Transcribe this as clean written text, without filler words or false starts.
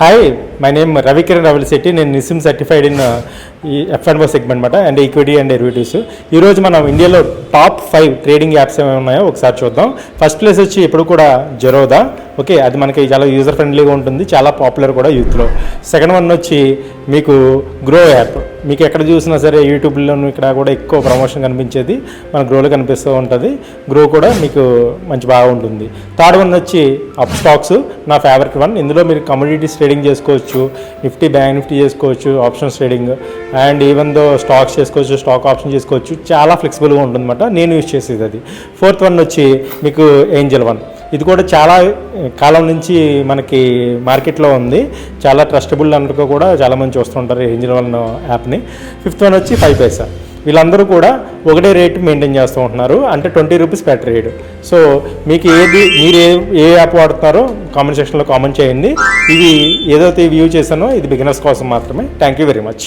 Hi, my name Ravikiran Ravalisetty. నేను NISM certified in ఈ F&O segment అనమాట, అండ్ ఈక్విటీ అండ్ డెరివేటివ్స్. ఈరోజు మనం ఇండియాలో టాప్ 5 ట్రేడింగ్ యాప్స్ ఏమైనా ఉన్నాయో ఒకసారి చూద్దాం. ఫస్ట్ ప్లేస్ వచ్చి ఎప్పుడు కూడా జెరోదా. ఓకే, అది మనకి చాలా యూజర్ ఫ్రెండ్లీగా ఉంటుంది, చాలా పాపులర్ కూడా యూత్లో. సెకండ్ వన్ వచ్చి మీకు గ్రో యాప్. మీకు ఎక్కడ చూసినా సరే యూట్యూబ్లోనూ ఇక్కడ కూడా ఎక్కువ ప్రమోషన్ కనిపించేది మన గ్రోలో కనిపిస్తూ ఉంటుంది. గ్రో కూడా మీకు మంచి బాగా ఉంటుంది. థర్డ్ వన్ వచ్చి అప్ స్టాక్స్, నా ఫేవరెట్ వన్. ఇందులో మీరు కమోడిటీస్ ట్రేడింగ్ చేసుకోవచ్చు, నిఫ్టీ బ్యాంక్ నిఫ్టీ చేసుకోవచ్చు, options trading, and even though stocks చేసుకోవచ్చు, స్టాక్ ఆప్షన్ చేసుకోవచ్చు. చాలా ఫ్లెక్సిబుల్గా ఉంటుందన్నమాట, నేను యూజ్ చేసేది అది. ఫోర్త్ వన్ వచ్చి మీకు ఏంజల్ వన్. ఇది కూడా చాలా కాలం నుంచి మనకి మార్కెట్లో ఉంది, చాలా ట్రస్టబుల్ అనుకో కూడా చాలామంది చూస్తుంటారు ఏంజల్ వన్ యాప్ని. ఫిఫ్త్ వన్ వచ్చి 5 పైసా. వీళ్ళందరూ కూడా ఒకటే రేట్ మెయింటైన్ చేస్తూ ఉంటున్నారు, అంటే 20 రూపీస్ per ట్రేడ్. సో మీకు మీరు ఏ యాప్ వాడుతున్నారో కామెంట్ సెక్షన్లో కామెంట్ చేయండి. ఇవి ఏదైతే వ్యూ చేశానో ఇది బిగినర్స్ కోసం మాత్రమే. Thank you very much.